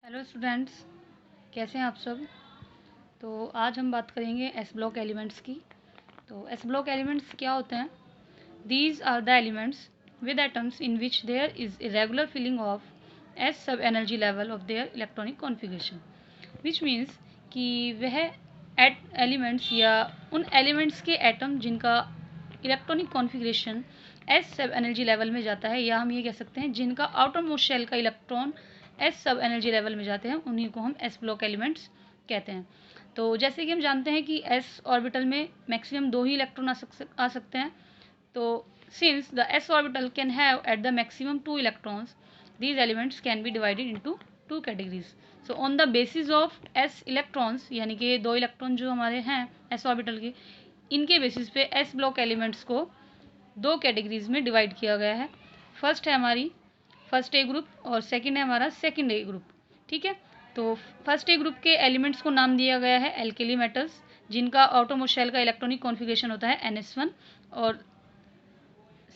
Hello students, कैसे हैं आप सब। तो आज हम बात करेंगे एस ब्लॉक एलिमेंट्स की। तो एस ब्लॉक एलिमेंट्स क्या होते हैं? These are the elements with atoms in which there is irregular filling of S sub energy level of their electronic configuration, which means कि वह एलिमेंट्स या उन एलिमेंट्स के एटम जिनका electronic configuration S sub energy level में जाता है, या हम ये कह सकते हैं जिनका आउटर मोस्ट शेल का electron S sub energy level में जाते हैं, उन्हीं को हम एस ब्लॉक एलिमेंट्स कहते हैं। तो जैसे कि हम जानते हैं कि एस ऑर्बिटल में मैक्सिमम 2 ही इलेक्ट्रॉन आ सकते हैं। तो since the S orbital can have at the maximum 2 electrons, these elements can be divided into 2 categories. So on the basis of s electrons, यानी कि 2 इलेक्ट्रॉन जो हमारे हैं s ऑर्बिटल के, इनके बेसिस पे s ब्लॉक एलिमेंट्स को 2 categories में डिवाइड किया गया है। फर्स्ट है हमारी फर्स्ट ए ग्रुप और सेकंड है हमारा सेकंड ए ग्रुप। ठीक है, तो फर्स्ट ए ग्रुप के एलिमेंट्स को नाम दिया गया है एल्केली मेटल्स, जिनका आउटरमोस्ट शेल का इलेक्ट्रॉनिक कॉन्फ़िगरेशन होता है NS1, और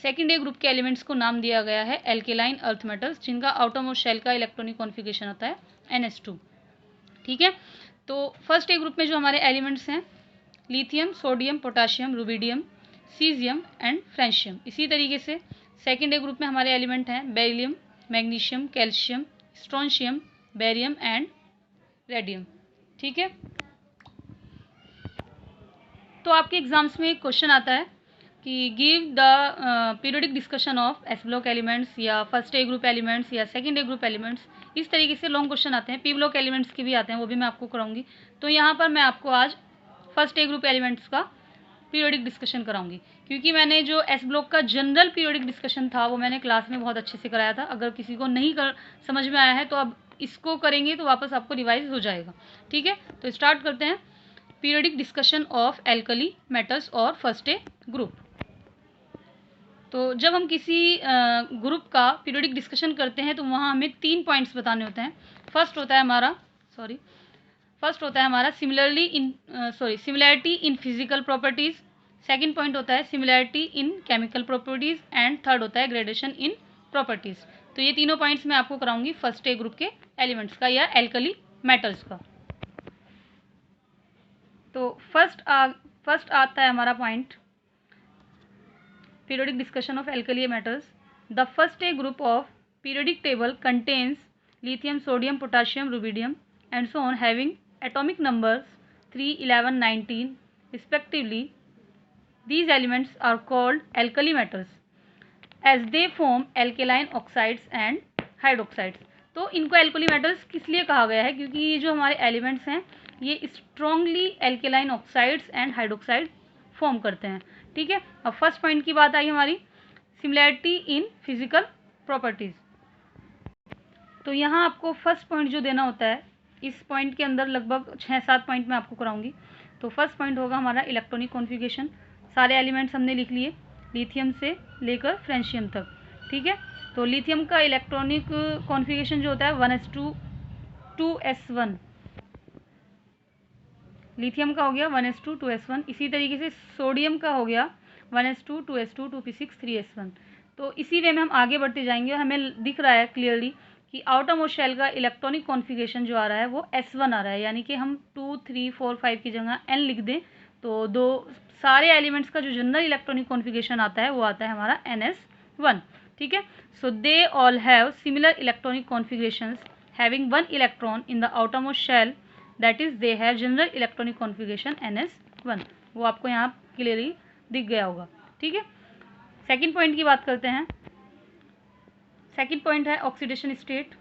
सेकंड ए ग्रुप के एलिमेंट्स को नाम दिया गया है एल्केलाइन अर्थ मेटल्स, जिनका आउटरमोस्ट शेल का इलेक्ट्रॉनिक कॉन्फ़िगरेशन होता है NS2। ठीक है, तो फर्स्ट ए ग्रुप में जो हमारे एलिमेंट्स हैं lithium, sodium, potassium, rubidium, caesium and francium. इसी तरीके से सेकंड ए ग्रुप में हमारे एलिमेंट हैं beryllium, magnesium, calcium, strontium, barium and radium. ठीक है, तो आपके एग्जाम्स में एक क्वेश्चन आता है कि give the periodic discussion of S block elements, या फर्स्ट ए ग्रुप एलिमेंट्स, या सेकंड ए ग्रुप एलिमेंट्स। इस तरीके से लॉन्ग क्वेश्चन आते हैं। पी ब्लॉक एलिमेंट्स के भी आते हैं, वो भी मैं आपको कराऊंगी। तो यहाँ पर मैं आपको आज फर्स्ट ए ग्रुप एलिमेंट्स का पीरियोडिक डिस्कशन कराऊंगी, क्योंकि मैंने जो एस ब्लॉक का जनरल पीरियोडिक डिस्कशन था वो मैंने क्लास में बहुत अच्छे से कराया था। अगर किसी को नहीं समझ में आया है तो अब इसको करेंगे तो वापस आपको रिवाइज हो जाएगा। ठीक है, तो स्टार्ट करते हैं periodic discussion of alkali metals और फर्स्ट ए ग्रुप। तो जब हम किसी ग्रुप का पीरियोडिक डिस्कशन करते हैं तो वहाँ हमें 3 पॉइंट्स बताने होते हैं। फर्स्ट होता है हमारा similarity in physical properties. Second point होता है similarity in chemical properties and third होता है ग्रेडेशन इन प्रॉपर्टीज़। तो ये तीनों पॉइंट्स मैं आपको कराऊंगी फर्स्ट ए ग्रुप के एलिमेंट्स का या एल्कली मेटल्स का। तो फर्स्ट आता है हमारा point periodic discussion of alkali metals. The first A group of periodic table contains lithium, sodium, potassium, rubidium and so on, having atomic numbers 3, 11, 19 respectively. These elements are called alkali metals as they form alkaline oxides and hydroxides. तो इनको alkali metals किस लिए कहा गया है? क्योंकि ये जो हमारे एलिमेंट्स हैं ये strongly alkaline oxides and hydroxide form करते हैं। ठीक है, अब फर्स्ट पॉइंट की बात आई हमारी सिमिलैरिटी इन फिजिकल प्रॉपर्टीज़। तो यहाँ आपको फर्स्ट पॉइंट जो देना होता है, इस पॉइंट के अंदर लगभग 6-7 पॉइंट मैं आपको कराऊंगी। तो फर्स्ट पॉइंट होगा हमारा इलेक्ट्रॉनिक कॉन्फ़िगरेशन। सारे एलिमेंट्स हमने लिख लिए लिथियम से लेकर फ्रेंशियम तक। ठीक है, तो लिथियम का इलेक्ट्रॉनिक कॉन्फ़िगरेशन जो होता है 1s2 2s1, लिथियम का हो गया 1s2 2s1। इसी तरीके से सोडियम का हो गया 1s2 2s2 2p6 3s1। तो इसी वे में हम आगे बढ़ते जाएंगे और हमें दिख रहा है क्लियरली कि आउटर मोस्ट शेल का इलेक्ट्रॉनिक कॉन्फ़िगरेशन जो आ रहा है वो s1 आ रहा है, यानी कि हम 2 3 4 5 की जगह n लिख दें तो दो सारे एलिमेंट्स का जो जनरल इलेक्ट्रॉनिक कॉन्फ़िगरेशन आता है वो आता है हमारा NS1। ठीक है, so they all have similar electronic configurations having 1 electron in the outer most shell, that is they have general electronic configuration NS1। वो आपको यहाँ क्लियरली दिख गया होगा। ठीक है, सेकंड पॉइंट की बात करते हैं। सेकंड पॉइंट है oxidation state.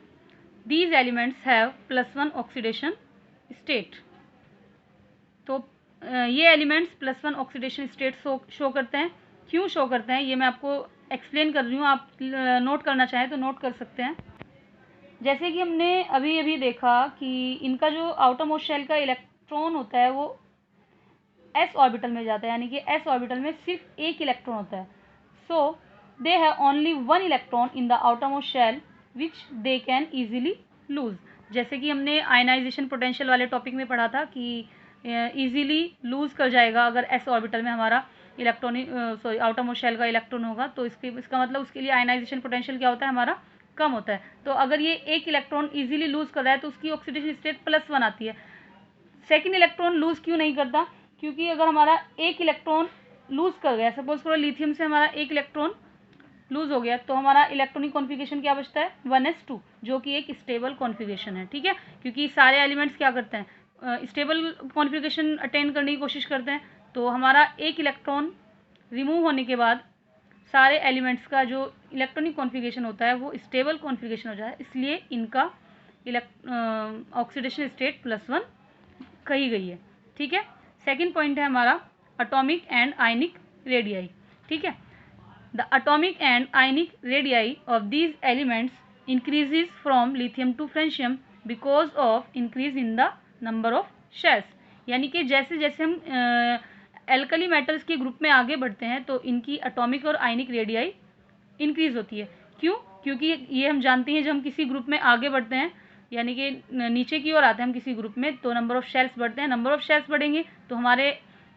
These elements have +1 oxidation state. तो ये एलिमेंट्स +1 ऑक्सीडेशन स्टेट शो करते हैं। क्यों शो करते हैं ये मैं आपको एक्सप्लेन कर रही हूँ, आप नोट करना चाहें तो नोट कर सकते हैं। जैसे कि हमने अभी अभी देखा कि इनका जो आउटर मोस्ट शेल का इलेक्ट्रॉन होता है वो s ऑर्बिटल में जाता है, यानी कि s ऑर्बिटल में सिर्फ एक इलेक्ट्रॉन होता है। So they have only 1 electron in the outer most shell which they can easily lose. जैसे कि हमने आयनाइजेशन पोटेंशियल वाले टॉपिक में पढ़ा था कि ईजिली लूज कर जाएगा अगर s ऑर्बिटल में हमारा आउटर मोस्ट शेल का इलेक्ट्रॉन होगा, तो इसका मतलब उसके लिए आयनाइजेशन पोटेंशियल क्या होता है हमारा कम होता है। तो अगर ये एक इलेक्ट्रॉन इजीली लूज कर रहा है तो उसकी ऑक्सीडेशन स्टेट +1 आती है। सेकंड इलेक्ट्रॉन लूज क्यों नहीं करता? क्योंकि अगर हमारा एक इलेक्ट्रॉन लूज कर गया, सपोज करो लिथियम से हमारा एक इलेक्ट्रॉन लूज हो गया, तो हमारा इलेक्ट्रॉनिक कॉन्फ़िगरेशन क्या बचता है? 1s2, जो कि एक स्टेबल कॉन्फ़िगरेशन है। ठीक है, क्योंकि सारे एलिमेंट्स क्या करते हैं? स्टेबल कॉन्फ़िगरेशन अटेन करने की कोशिश करते हैं। तो हमारा एक इलेक्ट्रॉन रिमूव होने के बाद सारे एलिमेंट्स का जो इलेक्ट्रॉनिक कॉन्फ़िगरेशन होता है वो स्टेबल कॉन्फ़िगरेशन हो जाए, इसलिए इनका ऑक्सीडेशन स्टेट +1 कही गई है। ठीक है, सेकंड पॉइंट है हमारा एटॉमिक एंड आयनिक रेडियाई। ठीक है, the atomic and ionic radii of these elements increases from lithium to francium because of increase in the number of shells. यानी कि जैसे जैसे हम एल्कली मेटल्स के ग्रुप में आगे बढ़ते हैं तो इनकी एटॉमिक और आयनिक रेडियाई इंक्रीज होती है। क्यों? क्योंकि ये हम जानते हैं जब हम किसी ग्रुप में आगे बढ़ते हैं, यानी कि नीचे की ओर आते हैं हम किसी ग्रुप में, तो नंबर ऑफ शेल्स बढ़ते हैं। नंबर ऑफ शेल्स बढ़ेंगे तो हमारे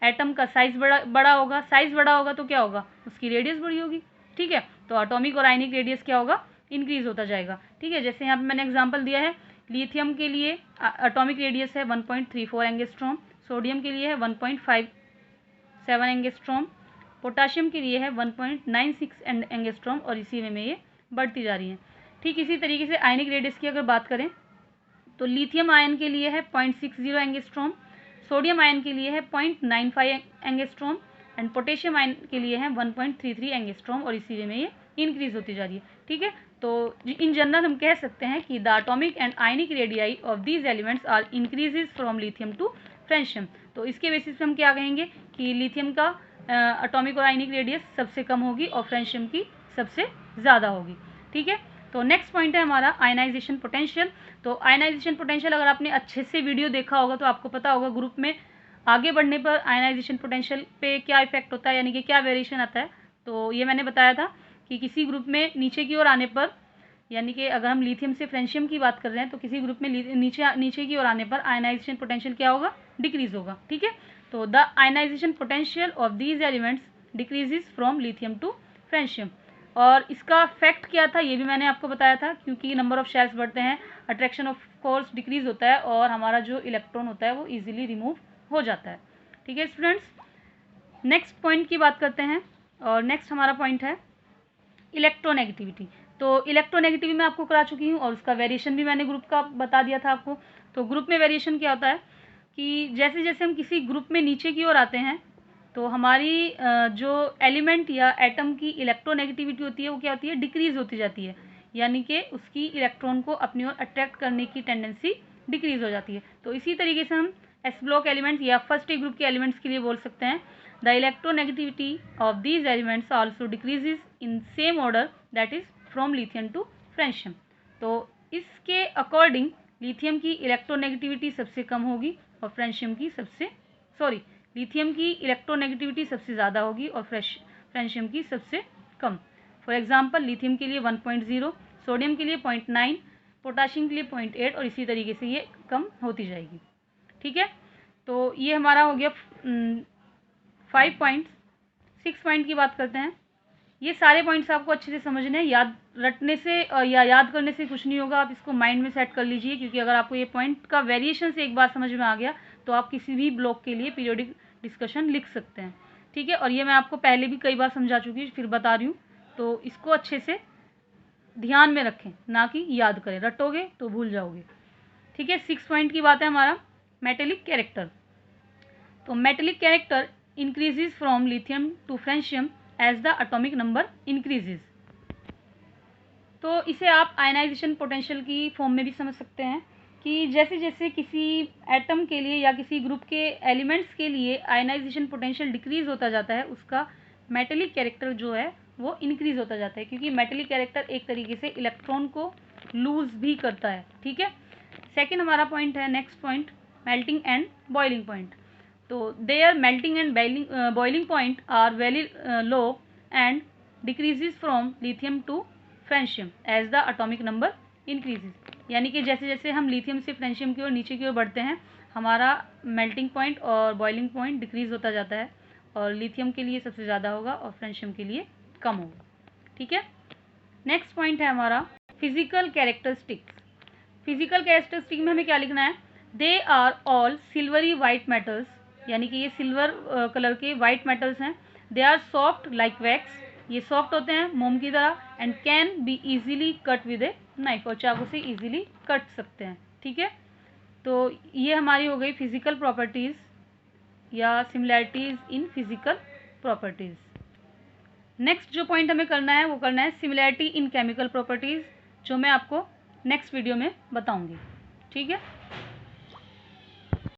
एटम का साइज बड़ा होगा। साइज बड़ा होगा तो क्या होगा? उसकी रेडियस बड़ी होगी। ठीक है, तो एटॉमिक और आयनिक रेडियस क्या होगा? इंक्रीज होता जाएगा। ठीक है, जैसे यहाँ पे मैंने एग्जांपल दिया है, लिथियम के लिए एटॉमिक रेडियस है 1.34 एंगस्ट्रॉम, सोडियम के लिए है 1.57 एंगस्ट्रॉम, पोटाशियम के लिए है 1.96 एंगस्ट्रॉम, और इसी में ये बढ़ती जा रही हैं। ठीक इसी तरीके से आयनिक रेडियस की अगर बात करें तो लिथियम आयन के लिए है 0.60 एंगस्ट्रॉम, सोडियम आयन के लिए है 0.95 एंगस्ट्रॉम एंड पोटेशियम आयन के लिए है 1.33 एंगस्ट्रॉम, और इसी वे में ये इंक्रीज होती जा रही है। ठीक है, तो इन जनरल हम कह सकते हैं कि the atomic and ionic radii of these elements are increases from lithium to francium. तो इसके बेसिस पे हम क्या कहेंगे कि लिथियम का एटॉमिक और आयनिक रेडियस सबसे कम होगी और फ्रेंशियम की सबसे ज़्यादा होगी। ठीक है, तो नेक्स्ट पॉइंट है हमारा आयनाइजेशन पोटेंशियल। तो आयनाइजेशन पोटेंशियल अगर आपने अच्छे से वीडियो देखा होगा तो आपको पता होगा ग्रुप में आगे बढ़ने पर आयनाइजेशन पोटेंशियल पे क्या इफेक्ट होता है, यानी कि क्या वेरिएशन आता है। तो ये मैंने बताया था कि किसी ग्रुप में नीचे की ओर आने पर, यानी कि अगर हम लिथियम से फ्रेंशियम की बात कर रहे हैं तो किसी ग्रुप में नीचे की ओर आने पर आयनाइजेशन पोटेंशियल क्या होगा? डिक्रीज होगा। ठीक है, तो the ionisation potential of these elements decreases from lithium to francium. और इसका फैक्ट क्या था ये भी मैंने आपको बताया था, क्योंकि नंबर ऑफ शेल्स बढ़ते हैं, अट्रैक्शन ऑफ फोर्स डिक्रीज होता है और हमारा जो इलेक्ट्रॉन होता है वो इजीली रिमूव हो जाता है। ठीक है स्टूडेंट्स, नेक्स्ट पॉइंट की बात करते हैं, और नेक्स्ट हमारा पॉइंट है इलेक्ट्रोनेगेटिविटी। तो इलेक्ट्रोनेगेटिविटी मैं आपको करा चुकी हूँ और उसका वेरिएशन भी मैंने ग्रुप का बता दिया था आपको। तो ग्रुप में वेरिएशन क्या होता है कि जैसे जैसे हम किसी ग्रुप में नीचे की ओर आते हैं तो हमारी जो एलिमेंट या एटम की इलेक्ट्रोनेगेटिविटी होती है वो क्या होती है? डिक्रीज होती जाती है, यानी कि उसकी इलेक्ट्रॉन को अपनी ओर अट्रैक्ट करने की टेंडेंसी डिक्रीज हो जाती है। तो इसी तरीके से हम एस ब्लॉक एलिमेंट्स या फर्स्ट ए ग्रुप के एलिमेंट्स के लिए बोल सकते हैं the electronegativity of these elements also decreases in same order, that is from lithium to francium. तो इसके अकॉर्डिंग लिथियम की इलेक्ट्रोनेगेटिविटी सबसे कम होगी और फ्रेंशियम की लिथियम की इलेक्ट्रोनेगेटिविटी सबसे ज़्यादा होगी और फ्रेंशियम की सबसे कम। फॉर एग्जांपल लिथियम के लिए 1.0, सोडियम के लिए 0.9, पोटाशियम के लिए 0.8, और इसी तरीके से ये कम होती जाएगी। ठीक है, तो ये हमारा हो गया 5 पॉइंट्स। 6 पॉइंट की बात करते हैं। ये सारे पॉइंट्स आपको अच्छे से समझने हैं, याद रटने से या याद करने से कुछ नहीं होगा, आप इसको माइंड में सेट कर लीजिए, क्योंकि अगर आपको ये पॉइंट का वेरिएशन से एक बार समझ में आ गया तो आप किसी भी ब्लॉक के लिए पीरियोडिक डिस्कशन लिख सकते हैं। ठीक है, और ये मैं आपको पहले भी कई बार समझा चुकी हूँ, फिर बता रही हूँ, तो इसको अच्छे से ध्यान में रखें, ना कि याद करें, रटोगे तो भूल जाओगे। ठीक है, 6 पॉइंट की बात है हमारा मेटेलिक कैरेक्टर। तो metallic character increases from lithium to francium as the atomic number increases. तो इसे आप आयनाइजेशन पोटेंशियल की फॉर्म में भी समझ सकते हैं कि जैसे जैसे किसी एटम के लिए या किसी ग्रुप के एलिमेंट्स के लिए आयनाइजेशन पोटेंशियल डिक्रीज होता जाता है, उसका मेटेलिक कैरेक्टर जो है वो इंक्रीज होता जाता है, क्योंकि मेटेलिक कैरेक्टर एक तरीके से इलेक्ट्रॉन को लूज भी करता है। ठीक है, सेकेंड हमारा पॉइंट है, next point, melting and boiling point. तो their melting and boiling point are very low and decreases from lithium to francium as the atomic number increases. यानी कि जैसे जैसे हम लिथियम से फ्रेंशियम की ओर नीचे की ओर बढ़ते हैं, हमारा मेल्टिंग पॉइंट और बॉइलिंग पॉइंट डिक्रीज होता जाता है, और लिथियम के लिए सबसे ज़्यादा होगा और फ्रेंशियम के लिए कम होगा। ठीक है, नेक्स्ट पॉइंट है हमारा फिजिकल कैरेक्टरिस्टिक्स। फिजिकल कैरेक्टरिस्टिक में हमें क्या लिखना है? They are all silvery white metals, यानी कि ये सिल्वर कलर के वाइट मेटल्स हैं। They are soft like wax, ये सॉफ्ट होते हैं मोम की तरह। And can be easily cut with a knife, और चाकू से इजीली कट सकते हैं। ठीक है, तो ये हमारी हो गई फिजिकल प्रॉपर्टीज़ या similarities in physical properties. Next जो पॉइंट हमें करना है वो करना है सिमिलैरिटी इन केमिकल प्रॉपर्टीज़, जो मैं आपको नेक्स्ट वीडियो में बताऊंगी। ठीक है।